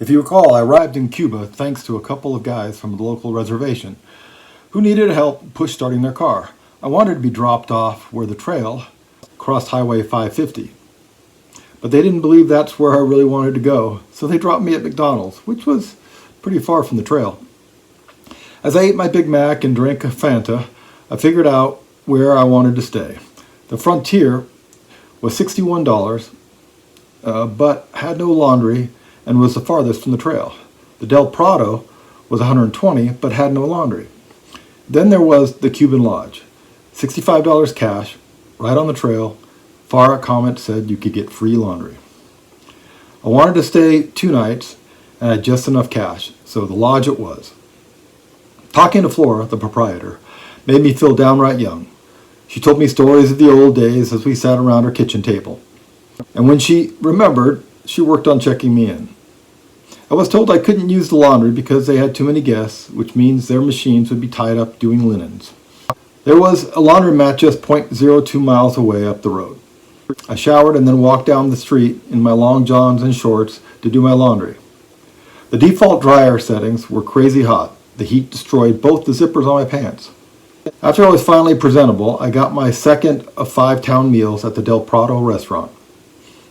If you recall, I arrived in Cuba thanks to a couple of guys from the local reservation who needed help push starting their car. I wanted to be dropped off where the trail crossed Highway 550, but they didn't believe that's where I really wanted to go, so they dropped me at McDonald's, which was pretty far from the trail. As I ate my Big Mac and drank a Fanta, I figured out where I wanted to stay. The Frontier was $61, but had no laundry and was the farthest from the trail. The Del Prado was $120, but had no laundry. Then there was the Cuban Lodge, $65 cash, right on the trail. Far comment said you could get free laundry. I wanted to stay 2 nights and had just enough cash, so the lodge it was. Talking to Flora, the proprietor, made me feel downright young. She told me stories of the old days as we sat around her kitchen table. And when she remembered, she worked on checking me in. I was told I couldn't use the laundry because they had too many guests, which means their machines would be tied up doing linens. There was a laundromat just 0.02 miles away up the road. I showered and then walked down the street in my long johns and shorts to do my laundry. The default dryer settings were crazy hot. The heat destroyed both the zippers on my pants. After I was finally presentable, I got my second of 5 town meals at the Del Prado restaurant.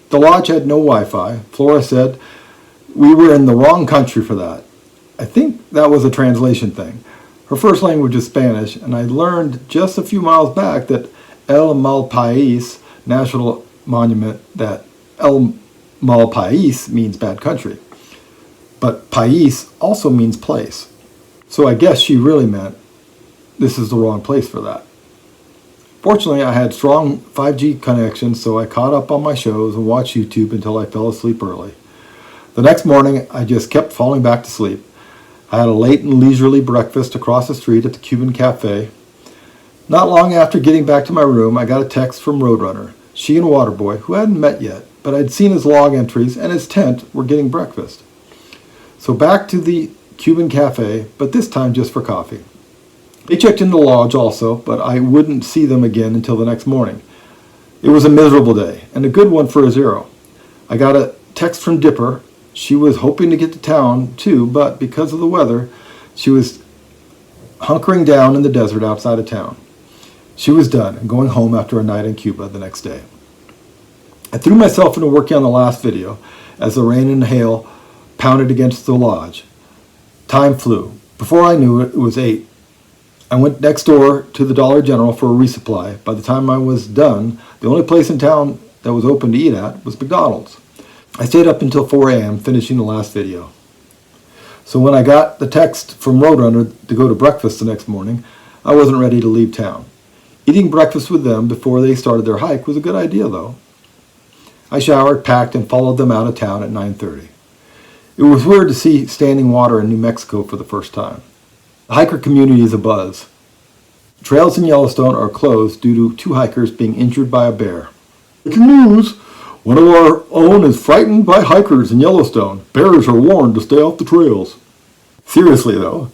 The lodge had no Wi-Fi. Flora said we were in the wrong country for that. I think that was a translation thing. Her first language is Spanish, and I learned just a few miles back that El Malpais National Monument, that El Malpais means bad country. But país also means place. So I guess she really meant this is the wrong place for that. Fortunately, I had strong 5G connection, so I caught up on my shows and watched YouTube until I fell asleep early. The next morning, I just kept falling back to sleep. I had a late and leisurely breakfast across the street at the Cuban Cafe. Not long after getting back to my room, I got a text from Roadrunner. She and Waterboy, who I hadn't met yet, but I'd seen his log entries and his tent, were getting breakfast. So back to the Cuban Cafe, but this time just for coffee. They checked in the lodge also, but I wouldn't see them again until the next morning. It was a miserable day, and a good one for a 0. I got a text from Dipper. She was hoping to get to town too, but because of the weather, she was hunkering down in the desert outside of town. She was done and going home after a night in Cuba the next day. I threw myself into working on the last video as the rain and hail pounded against the lodge. Time flew. Before I knew it, it was 8. I went next door to the Dollar General for a resupply. By the time I was done, the only place in town that was open to eat at was McDonald's. I stayed up until 4 a.m. finishing the last video. So when I got the text from Roadrunner to go to breakfast the next morning, I wasn't ready to leave town. Eating breakfast with them before they started their hike was a good idea, though. I showered, packed, and followed them out of town at 9:30. It was weird to see standing water in New Mexico for the first time. The hiker community is abuzz. Trails in Yellowstone are closed due to 2 hikers being injured by a bear. Breaking news! One of our own is frightened by hikers in Yellowstone. Bears are warned to stay off the trails. Seriously though,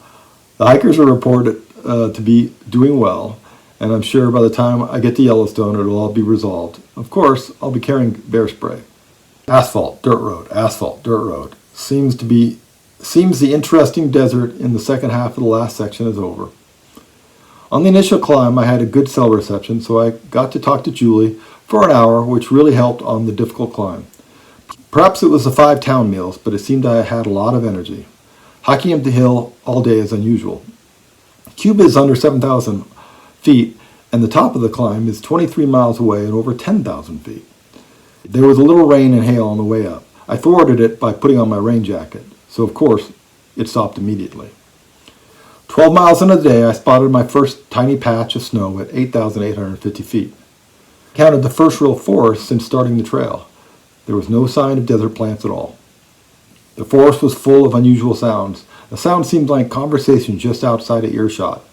the hikers are reported to be doing well, and I'm sure by the time I get to Yellowstone it'll all be resolved. Of course, I'll be carrying bear spray. Asphalt, dirt road, asphalt, dirt road. Seems the interesting desert in the second half of the last section is over. On the initial climb, I had a good cell reception, so I got to talk to Julie for an hour, which really helped on the difficult climb. Perhaps it was the 5 town meals, but it seemed I had a lot of energy. Hiking up the hill all day is unusual. Cuba is under 7,000 feet, and the top of the climb is 23 miles away and over 10,000 feet. There was a little rain and hail on the way up. I thwarted it by putting on my rain jacket, so of course it stopped immediately. 12 miles in a day, I spotted my first tiny patch of snow at 8,850 feet. I counted the first real forest since starting the trail. There was no sign of desert plants at all. The forest was full of unusual sounds. The sound seemed like conversation just outside of earshot.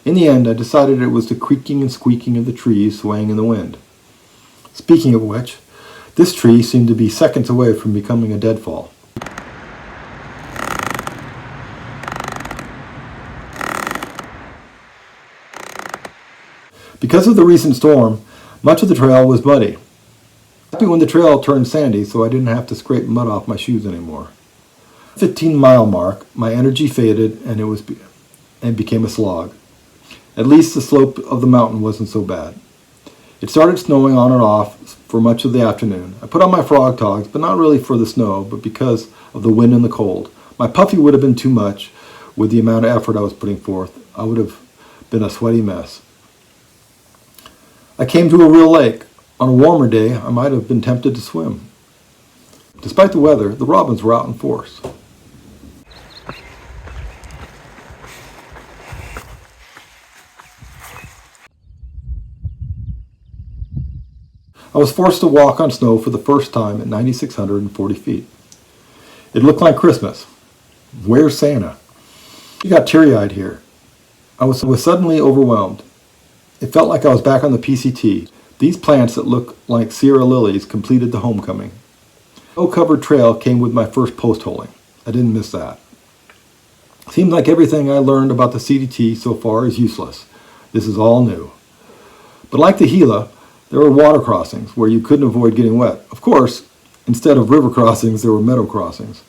In the end, I decided it was the creaking and squeaking of the trees swaying in the wind. Speaking of which, this tree seemed to be seconds away from becoming a deadfall. Because of the recent storm, much of the trail was muddy. Happy when the trail turned sandy so I didn't have to scrape mud off my shoes anymore. 15-mile mark, my energy faded and became a slog. At least the slope of the mountain wasn't so bad. It started snowing on and off for much of the afternoon. I put on my frog togs, but not really for the snow, but because of the wind and the cold. My puffy would have been too much with the amount of effort I was putting forth. I would have been a sweaty mess. I came to a real lake. On a warmer day, I might have been tempted to swim. Despite the weather, the robins were out in force. I was forced to walk on snow for the first time at 9,640 feet. It looked like Christmas. Where's Santa? I got teary-eyed here. I was suddenly overwhelmed. It felt like I was back on the PCT. These plants that look like Sierra lilies completed the homecoming. Snow-covered trail came with my first post-holing. I didn't miss that. Seems like everything I learned about the CDT so far is useless. This is all new. But like the Gila, there were water crossings where you couldn't avoid getting wet. Of course, instead of river crossings, there were meadow crossings.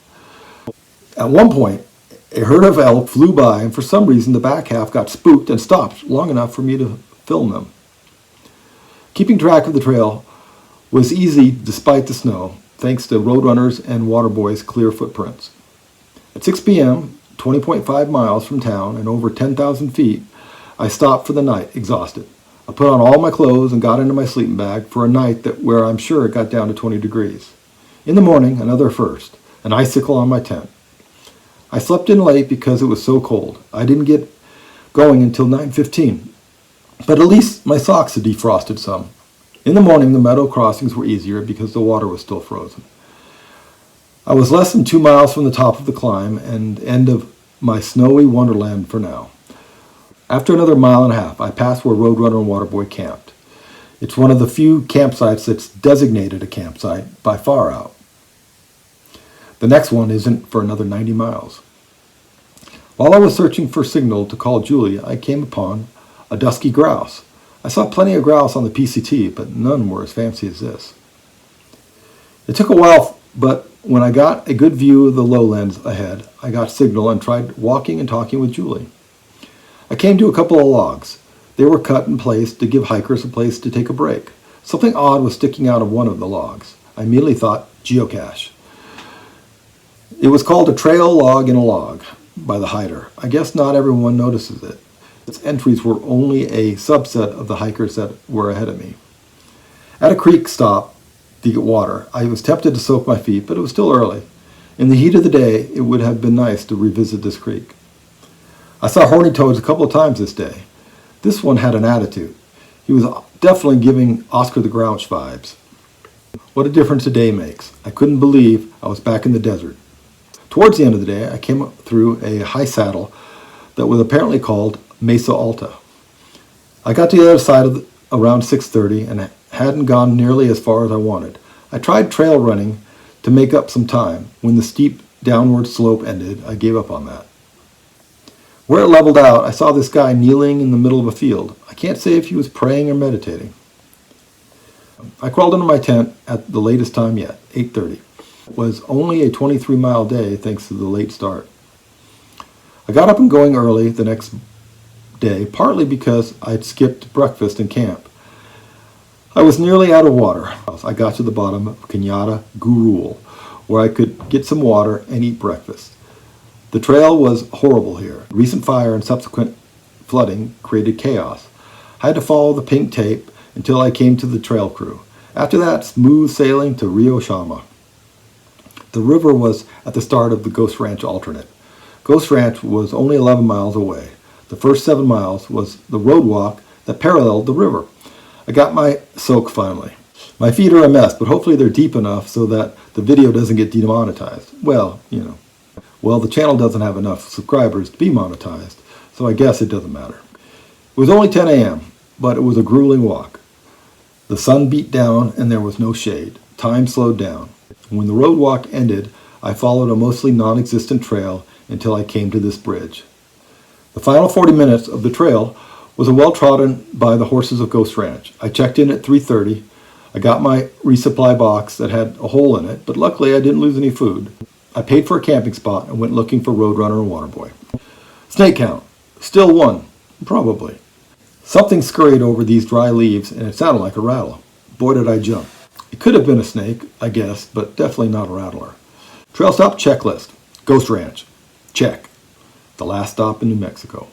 At one point, a herd of elk flew by, and for some reason the back half got spooked and stopped long enough for me to film them. Keeping track of the trail was easy despite the snow, thanks to Roadrunners and Waterboy's clear footprints. At 6 p.m., 20.5 miles from town and over 10,000 feet, I stopped for the night, exhausted. I put on all my clothes and got into my sleeping bag for a night where I'm sure it got down to 20 degrees. In the morning, another first, an icicle on my tent. I slept in late because it was so cold. I didn't get going until 9:15, but at least my socks had defrosted some. In the morning, the meadow crossings were easier because the water was still frozen. I was less than 2 miles from the top of the climb and end of my snowy wonderland for now. After another mile and a half, I passed where Roadrunner and Waterboy camped. It's one of the few campsites that's designated a campsite by far out. The next one isn't for another 90 miles. While I was searching for signal to call Julie, I came upon a dusky grouse. I saw plenty of grouse on the PCT, but none were as fancy as this. It took a while, but when I got a good view of the lowlands ahead, I got signal and tried walking and talking with Julie. I came to a couple of logs. They were cut and placed to give hikers a place to take a break. Something odd was sticking out of one of the logs. I immediately thought, geocache. It was called a trail log in a log by the hider. I guess not everyone notices it. Its entries were only a subset of the hikers that were ahead of me. At a creek stop to get water, I was tempted to soak my feet, but it was still early. In the heat of the day, it would have been nice to revisit this creek. I saw horny toads a couple of times this day. This one had an attitude. He was definitely giving Oscar the Grouch vibes. What a difference a day makes. I couldn't believe I was back in the desert. Towards the end of the day, I came through a high saddle that was apparently called Mesa Alta. I got to the other side around 6:30 and hadn't gone nearly as far as I wanted. I tried trail running to make up some time. When the steep downward slope ended, I gave up on that. Where it leveled out, I saw this guy kneeling in the middle of a field. I can't say if he was praying or meditating. I crawled into my tent at the latest time yet, 8:30. It was only a 23-mile day thanks to the late start. I got up and going early the next day, partly because I'd skipped breakfast in camp. I was nearly out of water. I got to the bottom of Cañada Gurul, where I could get some water and eat breakfast. The trail was horrible here. Recent fire and subsequent flooding created chaos. I had to follow the pink tape until I came to the trail crew. After that, smooth sailing to Rio Shama. The river was at the start of the Ghost Ranch alternate. Ghost Ranch was only 11 miles away. The first 7 miles was the road walk that paralleled the river. I got my soak finally. My feet are a mess, but hopefully they're deep enough so that the video doesn't get demonetized. Well, the channel doesn't have enough subscribers to be monetized, so I guess it doesn't matter. It was only 10 a.m., but it was a grueling walk. The sun beat down and there was no shade. Time slowed down. When the road walk ended, I followed a mostly non-existent trail until I came to this bridge. The final 40 minutes of the trail was a well-trodden by the horses of Ghost Ranch. I checked in at 3:30. I got my resupply box that had a hole in it, but luckily I didn't lose any food. I paid for a camping spot and went looking for Roadrunner and Waterboy. Snake count. Still one. Probably. Something scurried over these dry leaves and it sounded like a rattle. Boy, did I jump. It could have been a snake, I guess, but definitely not a rattler. Trail stop checklist. Ghost Ranch. Check. The last stop in New Mexico.